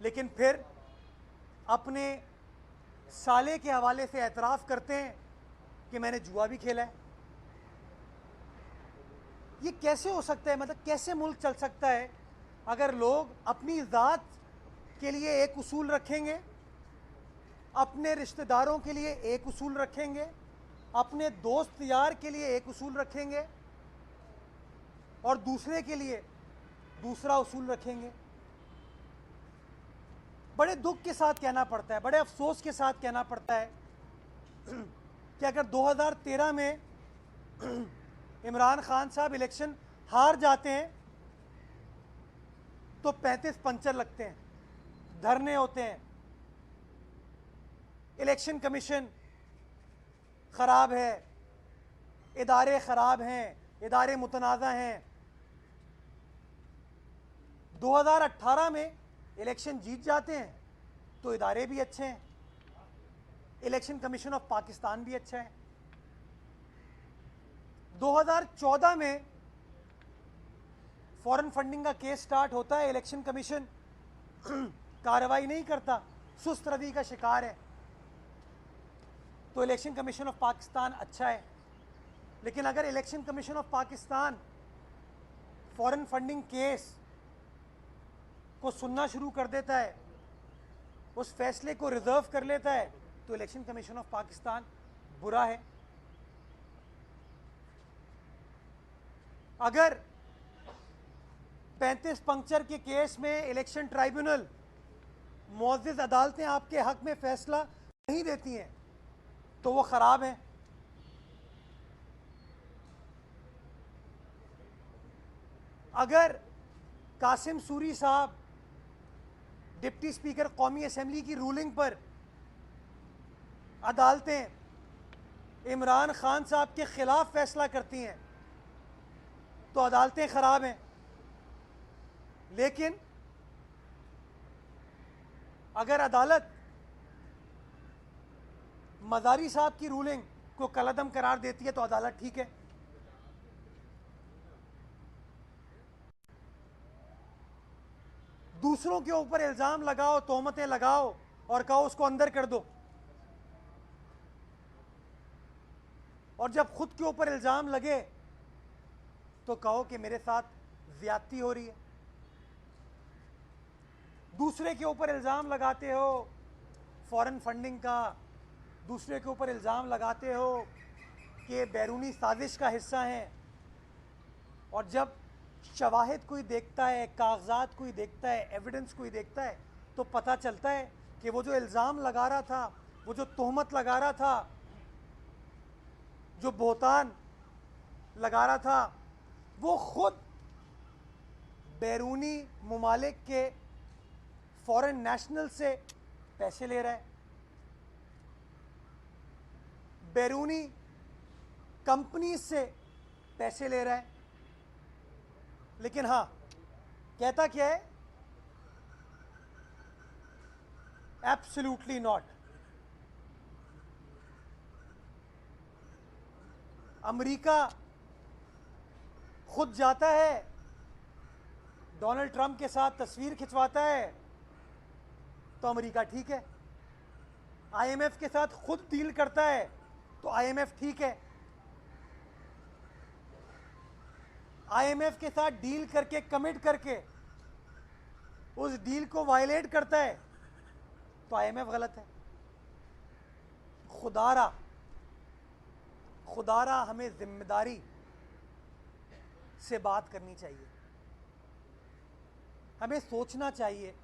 लेकिन फिर अपने साले के हवाले से एतराफ़ करते हैं कि मैंने जुआ भी खेला है। ये कैसे हो सकता है? मतलब कैसे मुल्क चल सकता है अगर लोग अपनी ज़ात के लिए एक उसूल रखेंगे, अपने रिश्तेदारों के लिए एक उसूल रखेंगे, अपने दोस्त यार के लिए एक उसूल रखेंगे और दूसरे के लिए दूसरा उसूल रखेंगे। बड़े दुख के साथ कहना पड़ता है, बड़े अफसोस के साथ कहना पड़ता है कि अगर 2013 में इमरान खान साहब इलेक्शन हार जाते हैं तो 35 पंचर लगते हैं, धरने होते हैं, इलेक्शन कमीशन खराब है, इदारे खराब हैं, इदारे मुतनाज़ा हैं। 2018 में इलेक्शन जीत जाते हैं तो इदारे भी अच्छे हैं, इलेक्शन कमीशन ऑफ पाकिस्तान भी अच्छा है। 2014 में फॉरेन फंडिंग का केस स्टार्ट होता है, इलेक्शन कमीशन कार्रवाई नहीं करता, सुस्त रवि का शिकार है, तो इलेक्शन कमीशन ऑफ पाकिस्तान अच्छा है। लेकिन अगर election commission of Pakistan foreign funding case को सुनना शुरू कर देता है, उस फैसले को रिजर्व कर लेता है, तो इलेक्शन कमीशन ऑफ पाकिस्तान बुरा है। अगर 35 पंक्चर के केस में इलेक्शन ट्राइब्यूनल, मुअज़्ज़िज़ अदालतें आपके हक में फैसला नहीं देती हैं तो वो खराब है। अगर कासिम सूरी साहब डिप्टी स्पीकर कौमी असेंबली की रूलिंग पर अदालतें इमरान खान साहब के खिलाफ फैसला करती हैं तो अदालतें खराब हैं। लेकिन अगर अदालत मज़ारी साहब की रूलिंग को कलअदम करार देती है तो अदालत ठीक है। दूसरों के ऊपर इल्ज़ाम लगाओ, तोहमतें लगाओ और कहो उसको अंदर कर दो, और जब खुद के ऊपर इल्ज़ाम लगे तो कहो कि मेरे साथ ज़्यादती हो रही है। दूसरे के ऊपर इल्ज़ाम लगाते हो फॉरेन फंडिंग का, दूसरे के ऊपर इल्ज़ाम लगाते हो कि बैरूनी साजिश का हिस्सा हैं, और जब शवाहिद कोई देखता है, कागजात कोई देखता है, एविडेंस कोई देखता है, तो पता चलता है कि वो जो इल्ज़ाम लगा रहा था, वो जो तोहमत लगा रहा था, जो बोहतान लगा रहा था, वो खुद बैरूनी मुमालिक के फॉरेन नेशनल से पैसे ले रहा है, बैरूनी कंपनी से पैसे ले रहा है। लेकिन हाँ, कहता क्या है? Absolutely not. अमेरिका खुद जाता है, डोनाल्ड ट्रंप के साथ तस्वीर खिंचवाता है तो अमेरिका ठीक है। आईएमएफ के साथ खुद डील करता है तो आईएमएफ ठीक है। आईएमएफ के साथ डील करके, कमिट करके उस डील को वायलेट करता है तो आईएमएफ गलत है। खुदारा हमें जिम्मेदारी से बात करनी चाहिए। हमें सोचना चाहिए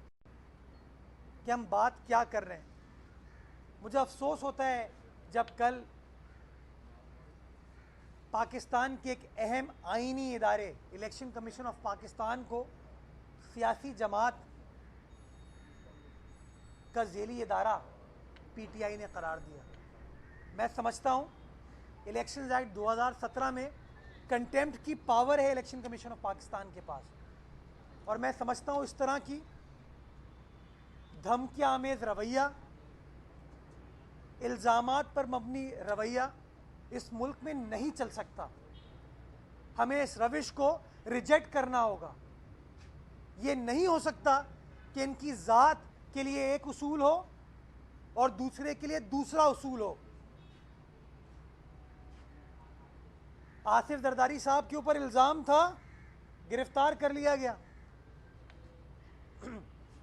कि हम बात क्या कर रहे हैं। मुझे अफसोस होता है जब कल पाकिस्तान के एक अहम आईनी इदारे इलेक्शन कमीशन ऑफ पाकिस्तान को सियासी जमात का झेली इदारा पीटीआई ने करार दिया। मैं समझता हूँ इलेक्शन एक्ट 2017 में कंटेम्प्ट की पावर है इलेक्शन कमीशन ऑफ पाकिस्तान के पास, और मैं समझता हूँ इस तरह की धमकी आमेज रवैया, इल्ज़ामात पर मबनी रवैया इस मुल्क में नहीं चल सकता। हमें इस रविश को रिजेक्ट करना होगा। ये नहीं हो सकता कि इनकी ज़ात के लिए एक उसूल हो और दूसरे के लिए दूसरा उसूल हो। आसिफ जरदारी साहब के ऊपर इल्ज़ाम था, गिरफ्तार कर लिया गया।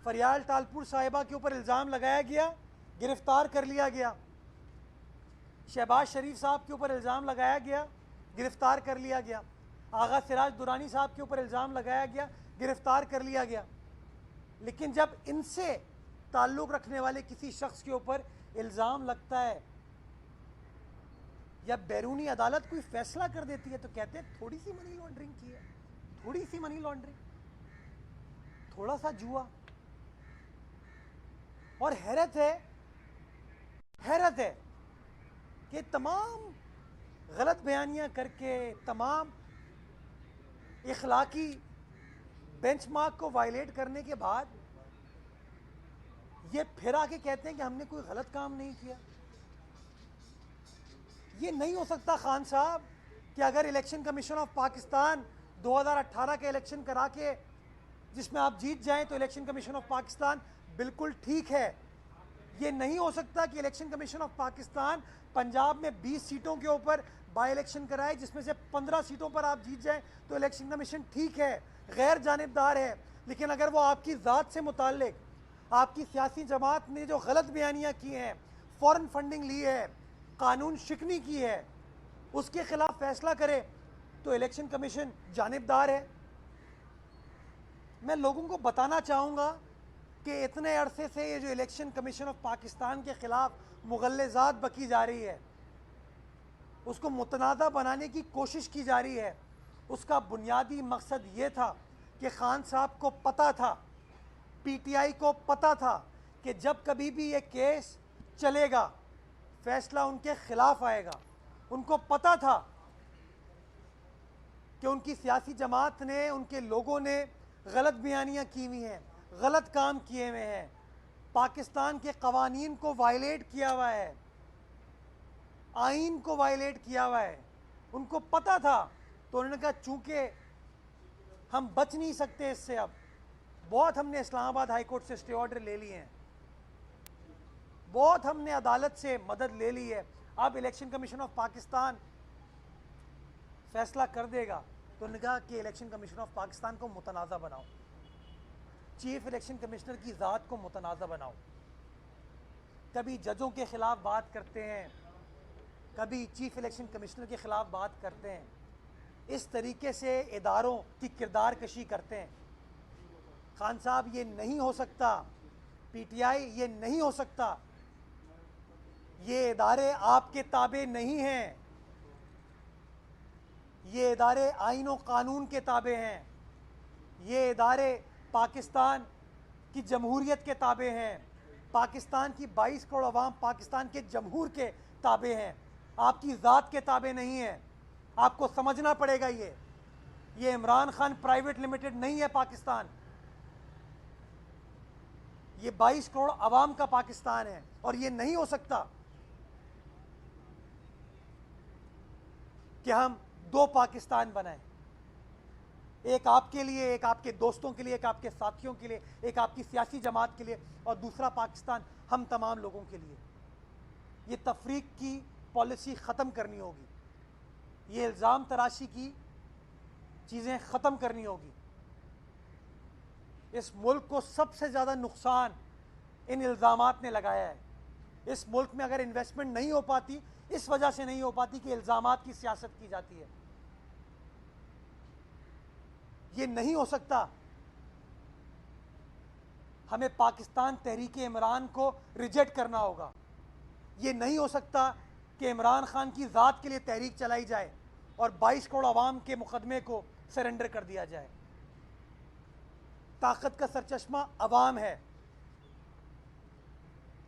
फरियाल तालपुर साहिबा के ऊपर इल्ज़ाम लगाया गया, गिरफ्तार कर लिया गया। शहबाज शरीफ साहब के ऊपर इल्ज़ाम लगाया गया, गिरफ्तार कर लिया गया। आगा सिराज दुरानी साहब के ऊपर इल्ज़ाम लगाया गया, गिरफ्तार कर लिया गया। लेकिन जब इनसे ताल्लुक़ रखने वाले किसी शख्स के ऊपर इल्ज़ाम लगता है या बैरूनी अदालत कोई फैसला कर देती है तो कहते हैं थोड़ी सी मनी लॉन्ड्रिंग की है, थोड़ी सी मनी लॉन्ड्रिंग, थोड़ा सा जुआ। और हैरत है कि तमाम गलत बयानियां करके, तमाम इखलाकी बेंचमार्क को वायलेट करने के बाद ये फिर आके कहते हैं कि हमने कोई गलत काम नहीं किया। ये नहीं हो सकता खान साहब कि अगर इलेक्शन कमीशन ऑफ पाकिस्तान 2018 के इलेक्शन करा के जिसमें आप जीत जाएं तो इलेक्शन कमीशन ऑफ पाकिस्तान बिल्कुल ठीक है। ये नहीं हो सकता कि election commission of Pakistan Punjab में 20 सीटों के ऊपर बाई इलेक्शन कराए जिसमें से 15 सीटों पर आप जीत जाएं तो इलेक्शन कमीशन ठीक है, गैर जानिबदार है। लेकिन अगर वो आपकी ज़ात से मुताल्लिक, आपकी सियासी जमात ने जो गलत बयानियाँ की हैं, फ़ौरन फंडिंग ली है, कानून शिकनी की है, उसके खिलाफ फैसला करे तो इलेक्शन कमीशन जानिबदार है। मैं लोगों को बताना चाहूँगा कि इतने अरसे से ये जो इलेक्शन कमीशन ऑफ पाकिस्तान के ख़िलाफ़ मुगल्लज़ात बकी जा रही है, उसको मुतनाज़ा बनाने की कोशिश की जा रही है, उसका बुनियादी मकसद ये था कि खान साहब को पता था, पीटीआई को पता था कि जब कभी भी ये केस चलेगा फैसला उनके ख़िलाफ़ आएगा। उनको पता था कि उनकी सियासी जमात ने, उनके लोगों ने गलत बयानियाँ की हुई हैं, गलत काम किए हुए हैं, पाकिस्तान के कवानीन को वायलेट किया हुआ है, आइन को वायलेट किया हुआ है। उनको पता था तो उन्होंने कहा चूँकि हम बच नहीं सकते इससे, अब बहुत हमने इस्लामाबाद हाई कोर्ट से स्टे ऑर्डर ले लिए हैं, बहुत हमने अदालत से मदद ले ली है, अब इलेक्शन कमीशन ऑफ पाकिस्तान फैसला कर देगा। तो उन्होंने कहा कि इलेक्शन कमीशन ऑफ पाकिस्तान को मुतनाज़ा बनाओ, चीफ इलेक्शन कमिश्नर की ज़ात को मुतनाज़ा बनाओ। कभी जजों के ख़िलाफ़ बात करते हैं, कभी चीफ इलेक्शन कमिश्नर के ख़िलाफ़ बात करते हैं, इस तरीके से इदारों की किरदार कशी करते हैं। खान साहब ये नहीं हो सकता, पीटीआई ये नहीं हो सकता, ये इदारे आपके ताबे नहीं हैं, ये इदारे आइन व कानून के ताबे हैं, ये इदारे पाकिस्तान की जमहूरियत के ताबे हैं, पाकिस्तान की 22 करोड़ अवाम पाकिस्तान के जमहूर के ताबे हैं, आपकी ज़ात के ताबे नहीं हैं। आपको समझना पड़ेगा ये इमरान खान प्राइवेट लिमिटेड नहीं है पाकिस्तान, ये 22 करोड़ अवाम का पाकिस्तान है। और ये नहीं हो सकता कि हम दो पाकिस्तान बनाएं, एक आपके लिए, एक आपके दोस्तों के लिए, एक आपके साथियों के लिए, एक आपकी सियासी जमात के लिए और दूसरा पाकिस्तान हम तमाम लोगों के लिए। ये तफरीक की पॉलिसी ख़त्म करनी होगी, ये इल्ज़ाम तराशी की चीज़ें ख़त्म करनी होगी। इस मुल्क को सबसे ज़्यादा नुकसान इन इल्ज़ामात ने लगाया है। इस मुल्क में अगर इन्वेस्टमेंट नहीं हो पाती, इस वजह से नहीं हो पाती कि इल्ज़ामात की सियासत की जाती है। ये नहीं हो सकता। हमें पाकिस्तान तहरीक इमरान को रिजेक्ट करना होगा। ये नहीं हो सकता कि इमरान खान की ज़ात के लिए तहरीक चलाई जाए और 22 करोड़ अवाम के मुकदमे को सरेंडर कर दिया जाए। ताकत का सरचश्मा अवाम है,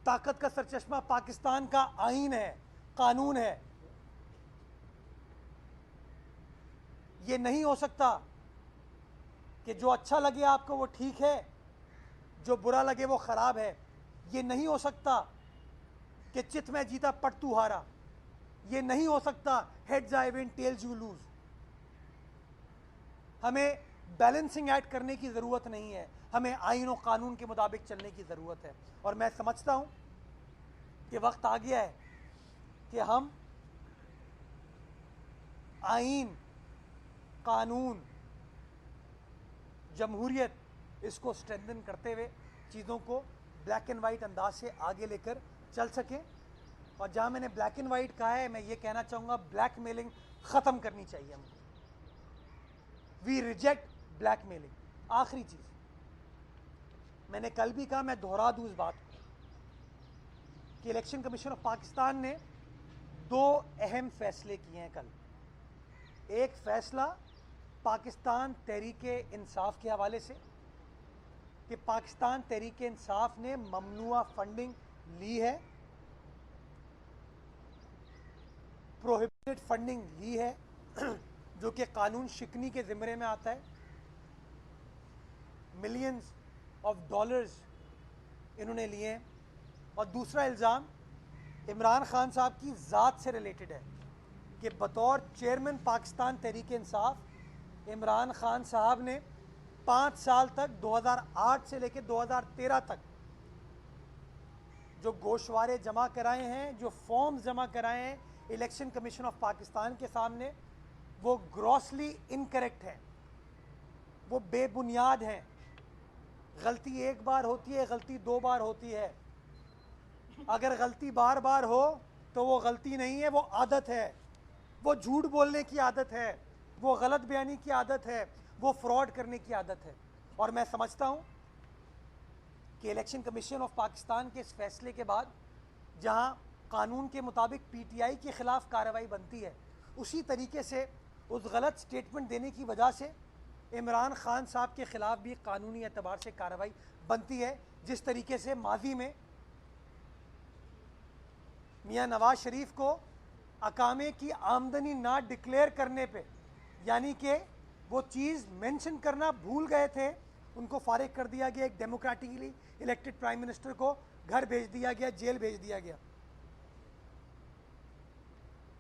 ताकत का सरचश्मा पाकिस्तान का आइन है, कानून है। ये नहीं हो सकता कि जो अच्छा लगे आपको वो ठीक है, जो बुरा लगे वो ख़राब है। ये नहीं हो सकता कि चित में जीता पट तू हारा। ये नहीं हो सकता heads I win tells you lose. हमें बैलेंसिंग एक्ट करने की ज़रूरत नहीं है, हमें आइन और कानून के मुताबिक चलने की ज़रूरत है। और मैं समझता हूँ कि वक्त आ गया है कि हम आइन, कानून, जमहूरियत, इसको स्ट्रेंथन करते हुए चीज़ों को ब्लैक एंड वाइट अंदाज से आगे लेकर चल सकें। और जहाँ मैंने ब्लैक एंड वाइट कहा है, मैं ये कहना चाहूँगा ब्लैक मेलिंग ख़त्म करनी चाहिए हमको। We reject blackmailing. आखिरी चीज़ मैंने कल भी कहा, मैं दोहरा दूँ इस बात को कि इलेक्शन कमीशन ऑफ पाकिस्तान ने 2 अहम फैसले किए हैं कल। एक फैसला पाकिस्तान तहरीके इंसाफ के हवाले से कि पाकिस्तान तहरीके इंसाफ ने ममनुआ फंडिंग ली है, प्रोहिबिटेड फंडिंग ली है, जो कि कानून शिकनी के ज़िम्मे में आता है। मिलियंस ऑफ डॉलर्स इन्होंने लिए हैं। और दूसरा इल्ज़ाम इमरान खान साहब की ज़ात से रिलेटेड है कि बतौर चेयरमैन पाकिस्तान तहरीक इंसाफ इमरान खान साहब ने 5 साल तक 2008 से लेकर 2013 तक जो गोशवारे जमा कराए हैं, जो फॉर्म्स जमा कराए हैं इलेक्शन कमीशन ऑफ पाकिस्तान के सामने, वो ग्रॉसली इनकरेक्ट हैं, वो बेबुनियाद हैं। गलती एक बार होती है, गलती 2 बार होती है। अगर गलती बार बार हो तो वो गलती नहीं है, वो आदत है, वो झूठ बोलने की आदत है, वो गलत बयानी की आदत है, वो फ्रॉड करने की आदत है। और मैं समझता हूँ कि इलेक्शन कमीशन ऑफ पाकिस्तान के इस फैसले के बाद जहाँ कानून के मुताबिक पीटीआई के ख़िलाफ़ कार्रवाई बनती है, उसी तरीके से उस गलत स्टेटमेंट देने की वजह से इमरान खान साहब के ख़िलाफ़ भी कानूनी एतबार से कार्रवाई बनती है। जिस तरीके से माजी में मियाँ नवाज शरीफ को अकामे की आमदनी ना डिक्लेयर करने पे, यानी कि वो चीज़ मेंशन करना भूल गए थे, उनको फारिग कर दिया गया। एक डेमोक्रेटिकली इलेक्टेड प्राइम मिनिस्टर को घर भेज दिया गया, जेल भेज दिया गया।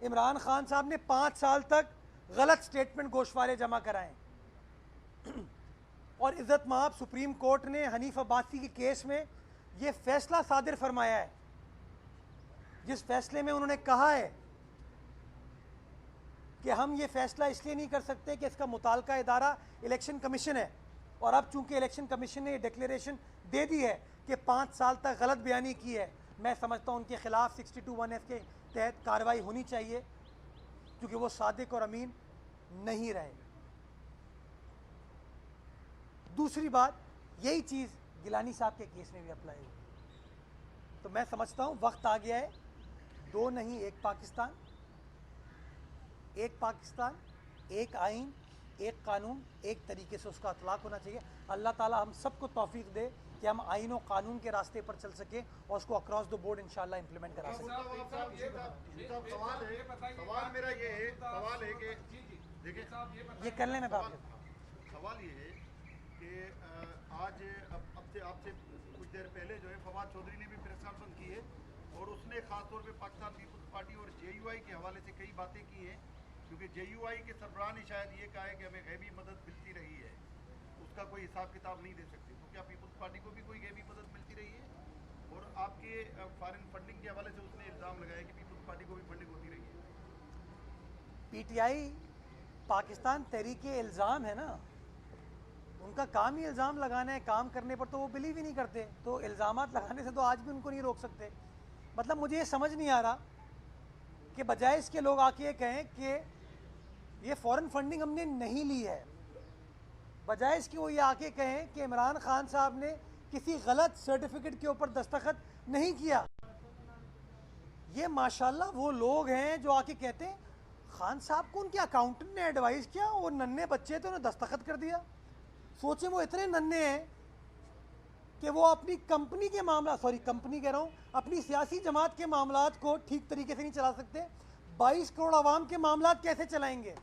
इमरान खान साहब ने 5 साल तक गलत स्टेटमेंट गोशवारे जमा कराए और इज़्ज़त माब सुप्रीम कोर्ट ने हनीफ अब्बासी के केस में ये फैसला सादिर फरमाया है, जिस फैसले में उन्होंने कहा है कि हम ये फैसला इसलिए नहीं कर सकते कि इसका मुताल्लिका इदारा इलेक्शन कमीशन है। और अब चूंकि इलेक्शन कमीशन ने ये डिक्लेरेशन दे दी है कि 5 साल तक गलत बयानी की है, मैं समझता हूँ उनके खिलाफ 62(1) के तहत कार्रवाई होनी चाहिए, क्योंकि वो सादिक और अमीन नहीं रहे। दूसरी बात, यही चीज़ गिलानी साहब के केस में भी अप्लाई हुई। तो मैं समझता हूँ वक्त आ गया है, 2 नहीं, एक पाकिस्तान, एक आइन, एक कानून, एक तरीके से उसका इतलाक़ होना चाहिए। अल्लाह ताला हम सबको तौफीक दे कि हम आइन और कानून के रास्ते पर चल सकें और उसको अक्रॉस द बोर्ड इंशाल्लाह इंप्लीमेंट करा सकें। सवाल मेरा ये है, सवाल है कि देखिए ये कर लेना बात। सवाल ये है कि आज अब से आपसे कुछ देर पहले जो है फवाद चौधरी ने भी प्रेस कॉन्फ्रेंस की है और उसने खासतौर पे पाकिस्तान पीपल्स पार्टी और जेयूआई के हवाले से कई बातें की हैं, क्योंकि जेयूआई के सरबराह ने शायद ये कहा है कि हमें गैबी मदद मिलती रही है, उसका कोई हिसाब किताब नहीं दे सकते। तो क्या पीपल्स पार्टी को भी कोई गैबी मदद मिलती रही है? और आपके फॉरेन फंडिंग के हवाले से उसने इल्ज़ाम लगाया कि पीपल्स पार्टी को भी फंडिंग होती रही है। पीटीआई पाकिस्तान तहरीके इल्ज़ाम है ना, उनका काम ही इल्ज़ाम लगाना है, काम करने पर तो वो बिलीव ही नहीं करते, तो इल्ज़ामात लगाने से तो आज भी उनको नहीं रोक सकते। मतलब मुझे ये समझ नहीं आ रहा कि बजाय इसके लोग आके ये कहें कि ये फॉरेन फंडिंग हमने नहीं ली है, बजाय इसके वो ये आके कहें कि इमरान खान साहब ने किसी गलत सर्टिफिकेट के ऊपर दस्तखत नहीं किया। ये माशाल्लाह वो लोग हैं जो आके कहते हैं खान साहब को उनके अकाउंटेंट ने एडवाइस किया, वो नन्हे बच्चे थे, उन्हें दस्तखत कर दिया। सोचे वो इतने नन्हे हैं कि वो अपनी कंपनी के मामला, सॉरी कंपनी कह रहा हूँ, अपनी सियासी जमात के मामलात को ठीक तरीके से नहीं चला सकते, 22 करोड़ आवाम के मामलात कैसे चलाएंगे।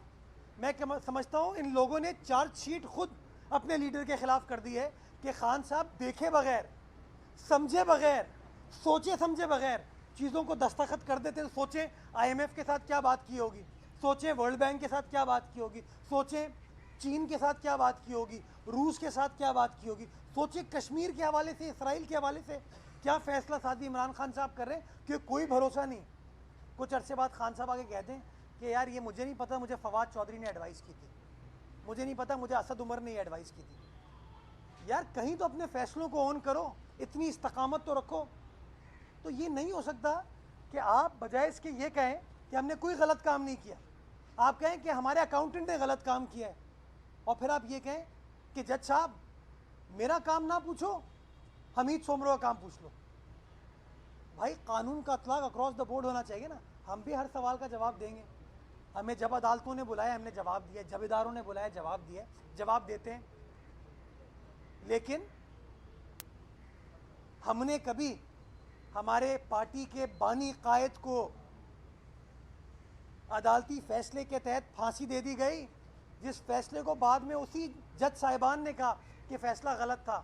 मैं समझता हूँ इन लोगों ने चार्जशीट खुद अपने लीडर के खिलाफ कर दी है कि खान साहब देखे बगैर, समझे बगैर, सोचे समझे बगैर चीज़ों को दस्तखत कर देते। तो सोचें IMF के साथ क्या बात की होगी, सोचें वर्ल्ड बैंक के साथ क्या बात की होगी, सोचें चीन के साथ क्या बात की होगी, रूस के साथ क्या बात की होगी, सोचिए कश्मीर के हवाले से, इसराइल के हवाले से क्या फैसला सादी इमरान खान साहब कर रहे हैं कि कोई भरोसा नहीं। कुछ अरसे बाद खान साहब आगे कहते हैं कि यार ये मुझे नहीं पता, मुझे फवाद चौधरी ने एडवाइस की थी, मुझे नहीं पता, मुझे असद उमर ने एडवाइस की थी। यार कहीं तो अपने फैसलों को ऑन करो, इतनी इस्तकामत तो रखो। तो ये नहीं हो सकता कि आप बजाय इसके ये कहें कि हमने कोई गलत काम नहीं किया, आप कहें कि हमारे अकाउंटेंट ने गलत काम किया है, और फिर आप ये कहें कि जज साहब मेरा काम ना पूछो, हमीद सोमरो का काम पूछ लो। भाई कानून का इतलाक अक्रॉस द बोर्ड होना चाहिए ना। हम भी हर सवाल का जवाब देंगे, हमें जब अदालतों ने बुलाया हमने जवाब दिया, जब इदारों ने बुलाया जवाब दिया, जवाब देते हैं। लेकिन हमने कभी हमारे पार्टी के बानी कायद को अदालती फैसले के तहत फांसी दे दी गई, जिस फैसले को बाद में उसी जज साहिबान ने कहा कि फ़ैसला गलत था,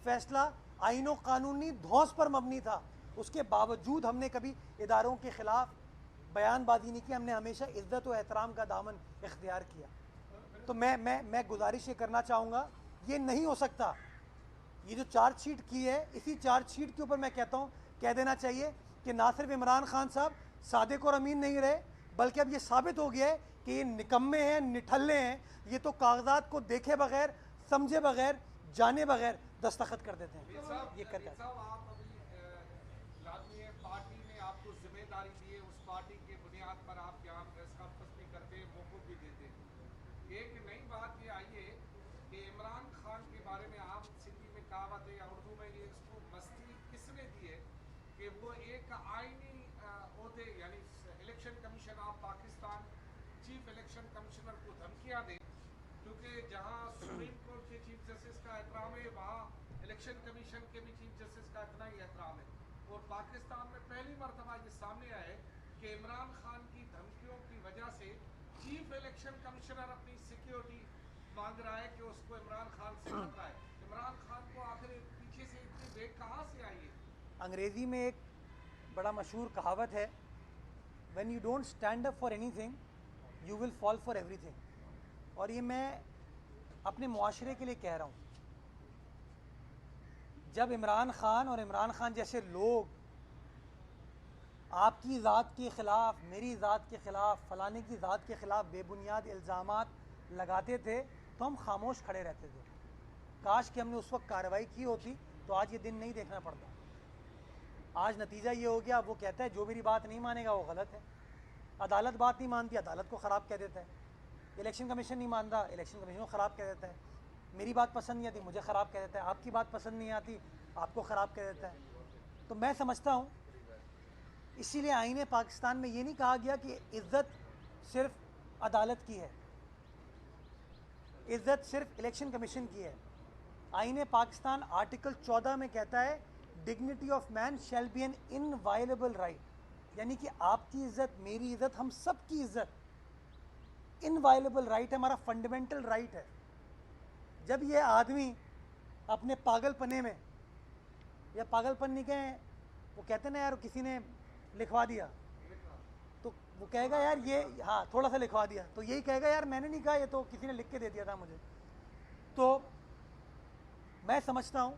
फ़ैसला आईनो कानूनी धौंस पर मबनी था, उसके बावजूद हमने कभी इदारों के ख़िलाफ़ बयानबाजी नहीं की। हमने हमेशा इज़्ज़त और एहतराम का दामन इख्तियार किया। तो मैं गुजारिश ये करना चाहूँगा, ये नहीं हो सकता। ये जो चार्जशीट की है, इसी चार्जशीट के ऊपर मैं कहता हूँ कह देना चाहिए कि ना सिर्फ इमरान खान साहब सादिक और अमीन नहीं रहे, बल्कि अब ये साबित हो गया है कि ये निकम्मे हैं, निठल्ले हैं। ये तो कागजात को देखे बगैर, समझे बगैर, जाने बगैर दस्तखत कर देते हैं। ये कर आप अभी लाजमी पार्टी ने आपको जिम्मेदारी दी है, उस पार्टी के बुनियाद पर आप यहाँ प्रेस कॉन्फ्रेंस भी करते हैं, मौक़ूफ़ भी देते हैं। एक नई बात ये आई है कि इमरान खान के बारे में आम सिंधी में कहावत है या उर्दू में ये इसको मस्ती किसने दी है कि वो एक आईनी ओहदे यानी election commission of Pakistan chief election commissioner को धमकियाँ दे, क्योंकि जहाँ सुप्रीम कोर्ट के चीफ जस्टिस का एहतराम है वहाँ इलेक्शन कमीशन के भी चीफ जस्टिस का इतना ही एहतराम है। और पाकिस्तान में पहली मरतबा ये सामने आया है कि इमरान खान की धमकियों की वजह से चीफ इलेक्शन कमिश्नर अपनी सिक्योरिटी मांग रहा है कि उसको इमरान खान से खतरा है। इमरान खान को आखिर पीछे से इतनी वेग कहाँ से आई है? अंग्रेज़ी में एक बड़ा मशहूर कहावत है, when you don't stand up for anything you will fall for everything. और ये मैं अपने मुआशरे के लिए कह रहा हूँ। जब इमरान खान और इमरान खान जैसे लोग आपकी ज़ात के ख़िलाफ़, मेरी ज़ात के ख़िलाफ़, फ़लाने की ज़ात के ख़िलाफ़ बेबुनियाद इल्ज़ामात लगाते थे तो हम खामोश खड़े रहते थे। काश कि हमने उस वक्त कार्रवाई की होती तो आज ये दिन नहीं देखना पड़ता। आज नतीजा ये हो गया, वो कहता है जो मेरी बात नहीं मानेगा वो गलत है। अदालत बात नहीं मानती, अदालत को ख़राब कह देता है। इलेक्शन कमीशन नहीं मानता, इलेक्शन कमीशन को ख़राब कह देता है। मेरी बात पसंद नहीं आती, मुझे ख़राब कह देता है। आपकी बात पसंद नहीं आती, आपको ख़राब कह देता है। तो मैं समझता हूँ इसीलिए आईने पाकिस्तान में ये नहीं कहा गया कि इज़्ज़त सिर्फ अदालत की है, इज़्ज़त सिर्फ इलेक्शन कमीशन की है। आईने पाकिस्तान आर्टिकल 14 में कहता है dignity of man shall be an inviolable right, यानी कि आपकी इज़्ज़त, मेरी इज़्ज़त, हम सब की इज़्ज़त इनवायलेबल राइट है, हमारा फंडामेंटल राइट है। जब ये आदमी अपने पागलपने में, या पागलपन नहीं कहें, वो कहते ना यार किसी ने लिखवा दिया, तो वो कहेगा यार ये, हाँ थोड़ा सा लिखवा दिया, तो यही कहेगा यार मैंने नहीं कहा, ये तो किसी ने लिख के दे दिया था मुझे। तो मैं समझता हूँ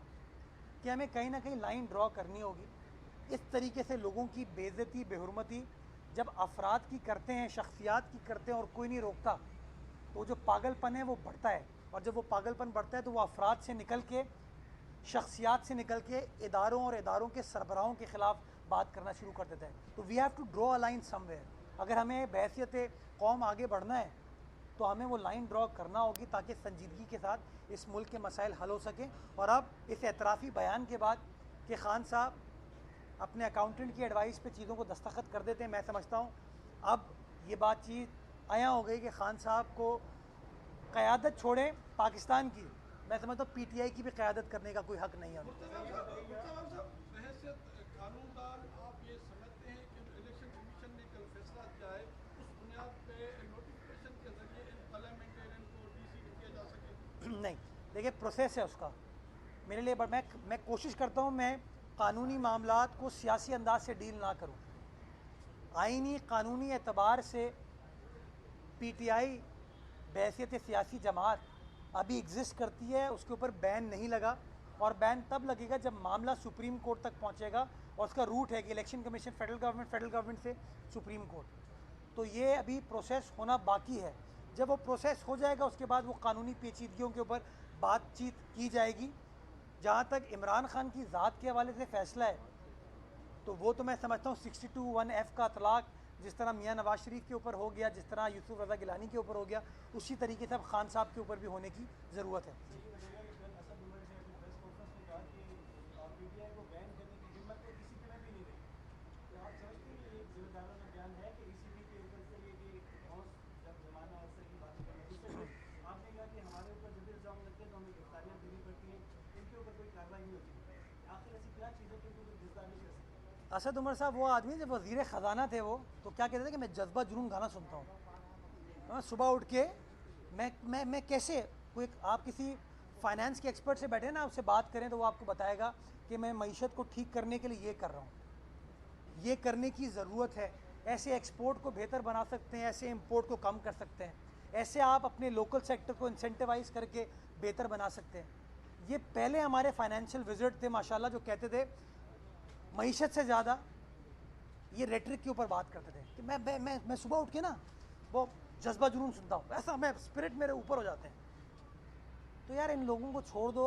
कि हमें कहीं ना कहीं लाइन ड्रॉ करनी होगी। इस तरीके से लोगों की बेइज्जती, बेहुरमती जब अफराद की करते हैं, शख्सियात की करते हैं और कोई नहीं रोकता, तो जो पागलपन है वो बढ़ता है। और जब वो पागलपन बढ़ता है तो वो अफराद से निकल के, शख्सियात से निकल के इदारों और इदारों के सरबराहों के ख़िलाफ़ बात करना शुरू कर देता है। तो we have to draw a line somewhere. अगर हमें बहैसियत कौम आगे बढ़ना है तो हमें वो लाइन ड्रॉ करना होगी ताकि संजीदगी के साथ इस मुल्क के मसाइल हल हो सकें। और अब इस एतराफ़ी बयान के बाद कि खान साहब अपने अकाउंटेंट की एडवाइस पे चीज़ों को दस्तखत कर देते हैं, मैं समझता हूँ अब ये बातचीत आया हो गई कि खान साहब को क़यादत छोड़ें पाकिस्तान की, मैं समझता हूँ PTI की भी क़यादत करने का कोई हक़ नहीं है। कानूनदान आप ये समझते हैं कि इलेक्शन कमीशन ने कल फैसला किया है उस बुनियाद पे नोटिफिकेशन के जरिए इन पार्लियामेंटेरियन को DC किया जा सके? नहीं, देखिए प्रोसेस है उसका। मेरे लिए मैं कोशिश करता हूँ मैं कानूनी मामलात को सियासी अंदाज से डील ना करूँ। आईनी कानूनी एतबार से PTI बहैसियत सियासी जमात अभी एग्जिस्ट करती है, उसके ऊपर बैन नहीं लगा, और बैन तब लगेगा जब मामला सुप्रीम कोर्ट तक पहुंचेगा, और उसका रूट है कि इलेक्शन कमीशन फेडरल गवर्नमेंट से सुप्रीम कोर्ट। तो ये अभी प्रोसेस होना बाकी है। जब वो प्रोसेस हो जाएगा उसके बाद वो कानूनी पेचीदगियों के ऊपर बातचीत की जाएगी। जहाँ तक इमरान खान की ज़ात के हवाले से फ़ैसला है, तो वो तो मैं समझता हूँ 62(1)(f) का तलाक जिस तरह मियाँ नवाज शरीफ के ऊपर हो गया, जिस तरह यूसुफ रज़ा गिलानी के ऊपर हो गया, उसी तरीके से अब खान साहब के ऊपर भी होने की ज़रूरत है। असद उमर ने अपनी प्रेस कॉन्फ्रेंस में कहा कि पीटीआई को बैन करने की हिम्मत तो ईसीपी में भी नहीं रही। तो आप समझते हैं कि ये जिम्मेदाराना बयान है कि ईसीपी के ऊपर से ये कि और जब जमाना अक्सर की बात करना। दूसरे आपने कहा कि हमारे ऊपर जब इल्ज़ाम लगते हैं तो हमें गिरफ्तारियाँ देनी पड़ती हैं, इनके ऊपर कोई कार्रवाई नहीं होती। आखिर ऐसी क्या चीज़ें कि इनको गिरफ्तार नहीं कर सकते? असद उमर साहब वो आदमी जब वज़ीर ख़जाना थे वो तो क्या कहते थे कि मैं जज्बा जुनून गाना सुनता हूँ। हाँ, सुबह उठ के मैं कैसे कोई, आप किसी फाइनेंस के एक्सपर्ट से बैठे ना, उससे बात करें तो वो आपको बताएगा कि मैं मईशत को ठीक करने के लिए ये कर रहा हूँ, ये करने की ज़रूरत है, ऐसे एक्सपोर्ट को बेहतर बना सकते हैं, ऐसे इंपोर्ट को कम कर सकते हैं, ऐसे आप अपने लोकल सेक्टर को इंसेंटिवाइज करके बेहतर बना सकते हैं। ये पहले हमारे फाइनेंशियल विजिट थे माशाल्लाह जो कहते थे मईशत से ज़्यादा ये रेटरिक के ऊपर बात करते थे कि मैं सुबह उठ के ना वो जज्बा जुनून सुनता हूँ, ऐसा मैं स्पिरिट मेरे ऊपर हो जाते हैं। तो यार इन लोगों को छोड़ दो,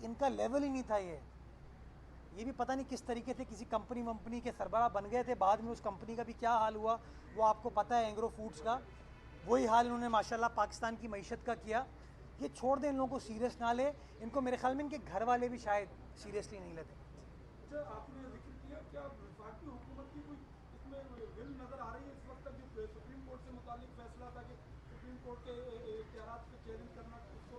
इनका लेवल ही नहीं था ये भी पता नहीं किस तरीके से किसी कंपनी के सरबराह बन गए थे, बाद में उस कंपनी का भी क्या हाल हुआ वो आपको पता है, एंग्रो फूड्स का वही हाल इन्होंने माशाल्लाह पाकिस्तान की मईशत का किया। ये छोड़ दें, इन लोगों को सीरियस ना ले, इनको मेरे ख्याल में इनके घर वाले भी शायद सीरियसली नहीं लेते। अच्छा, आपने जिक्र किया, क्या वफाकी हुकूमत की कोई इसमें विल नज़र आ रही है इस वक्त तक? जो सुप्रीम कोर्ट से मुतालिक फैसला था कि सुप्रीम कोर्ट के इख्तियारात को चैलेंज करना, उसको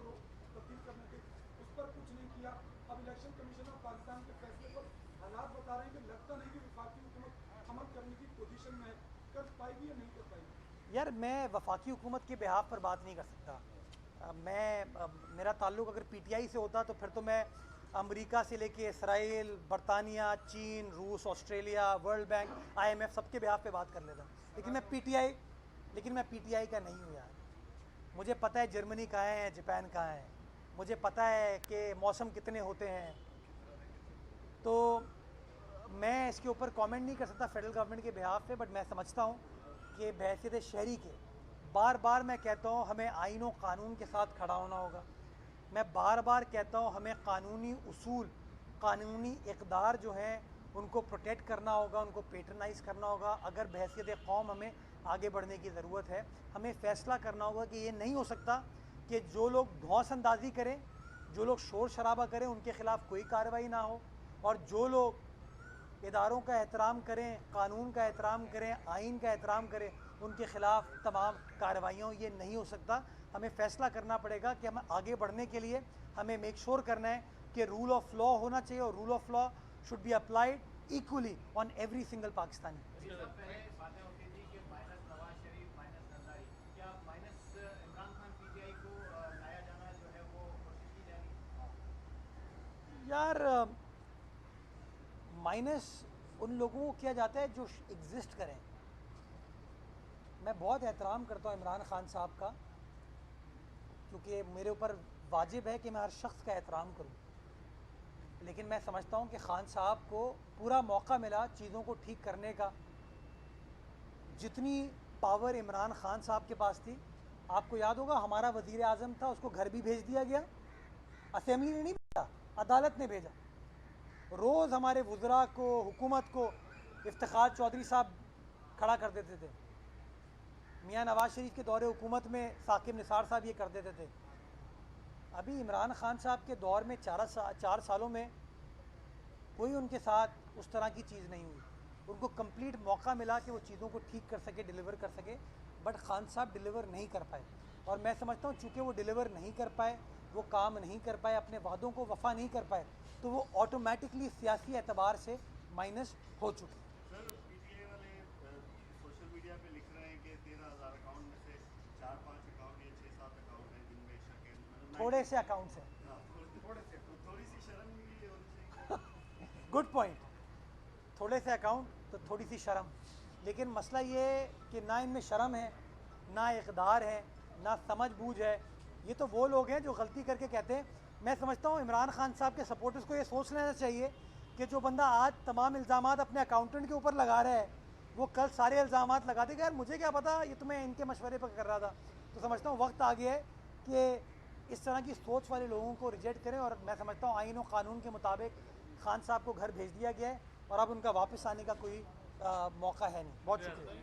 तब्दील करने के, उस पर कुछ नहीं किया। अब इलेक्शन कमीशन ऑफ पाकिस्तान के फैसले पर हालात बता रहे हैं कि लगता नहीं कि वफाकी हुकूमत अमल करने की पोजीशन में है, कर पाएगी या नहीं कर पाएगी? यार मैं वफाकी हुकूमत के बिहाफ पर बात नहीं कर सकता। मेरा ताल्लुक़ अगर पीटीआई से होता तो फिर तो मैं अमेरिका से लेके इसराइल, बरतानिया, चीन, रूस, ऑस्ट्रेलिया, वर्ल्ड बैंक, IMF सबके बिहाफ पे बात कर लेता। लेकिन मैं पीटीआई का नहीं हूँ यार। मुझे पता है जर्मनी कहाँ है, जापान कहाँ है, मुझे पता है कि मौसम कितने होते हैं, तो मैं इसके ऊपर कमेंट नहीं कर सकता फेडरल गवर्नमेंट के बिहाफ पे। बट मैं समझता हूँ कि बहैसियत शहरी के बार बार मैं कहता हूँ हमें आईन व कानून के साथ खड़ा होना होगा। मैं बार बार कहता हूँ हमें कानूनी उसूल, कानूनी इक़दार जो हैं उनको प्रोटेक्ट करना होगा, उनको पेट्रनाइज़ करना होगा। अगर बहैसियत कौम हमें आगे बढ़ने की ज़रूरत है, हमें फ़ैसला करना होगा कि ये नहीं हो सकता कि जो लोग धौंस अंदाज़ी करें, जो लोग शोर शराबा करें, उनके ख़िलाफ़ कोई कार्रवाई ना हो, और जो लोग इदारों का एहतराम करें, कानून का एहतराम करें, आइन का एहतराम करें, उनके ख़िलाफ़ तमाम कार्रवाइयों। ये नहीं हो सकता। हमें फ़ैसला करना पड़ेगा कि हम आगे बढ़ने के लिए हमें मेक श्योर करना है कि रूल ऑफ लॉ होना चाहिए, और rule of law should be applied equally on every single Pakistani. बातें होती थी कि माइनस नवाज शरीफ, माइनस जरदारी, क्या माइनस इमरान खान पीटीआई को लाया जाना जो है वो कोशिश की जा रही है? यार माइनस उन लोगों को किया जाता है जो एग्जिस्ट करें। मैं बहुत एहतराम करता हूँ इमरान खान साहब का, क्योंकि मेरे ऊपर वाजिब है कि मैं हर शख्स का एहतराम करूँ। लेकिन मैं समझता हूँ कि खान साहब को पूरा मौका मिला चीज़ों को ठीक करने का। जितनी पावर इमरान खान साहब के पास थी, आपको याद होगा हमारा वज़ीर आज़म था, उसको घर भी भेज दिया गया, असेंबली ने नहीं भेजा, अदालत ने भेजा। रोज़ हमारे वज़रा को, हुकूमत को इफ्तिखार चौधरी साहब खड़ा कर देते थे। मियाँ नवाज शरीफ के दौरे हुकूमत में साकिब निसार साहब ये कर देते थे। अभी इमरान खान साहब के दौर में 4 सालों में कोई उनके साथ उस तरह की चीज़ नहीं हुई। उनको कंप्लीट मौका मिला कि वो चीज़ों को ठीक कर सके, डिलीवर कर सके, बट खान साहब डिलीवर नहीं कर पाए। और मैं समझता हूँ चूँकि वो डिलीवर नहीं कर पाए, वो काम नहीं कर पाए, अपने वादों को वफ़ा नहीं कर पाए, तो वो ऑटोमेटिकली सियासी एतबार से माइनस हो चुके। सर पीटीआई वाले सोशल मीडिया पे लिख रहे हैं कि 13,000 अकाउंट में से 4-5 अकाउंट या 6-7 अकाउंट हैं जिनमें शक है। थोड़े से अकाउंट्स हैं। थोड़े से, तो थोड़ी सी शर्म भी होनी चाहिए। Good point. थोड़े से अकाउंट तो थोड़ी सी शर्म, लेकिन मसला ये है कि ना इनमें शर्म है, ना इक़दार है, ना समझ बूझ है, ये तो वो लोग हैं जो गलती करके कहते हैं। मैं समझता हूँ इमरान खान साहब के सपोर्टर्स को ये सोच लेना चाहिए कि जो बंदा आज तमाम इल्ज़ामात अपने अकाउंटेंट के ऊपर लगा रहा है वो कल सारे इल्ज़ामात लगा देगा। यार मुझे क्या पता, ये तो मैं इनके मशवरे पर कर रहा था। तो समझता हूँ वक्त आ गया है कि इस तरह की सोच वाले लोगों को रिजेक्ट करें, और मैं समझता हूँ आईन और क़ानून के मुताबिक खान साहब को घर भेज दिया गया है और अब उनका वापस आने का कोई मौका है नहीं। बहुत शुक्रिया।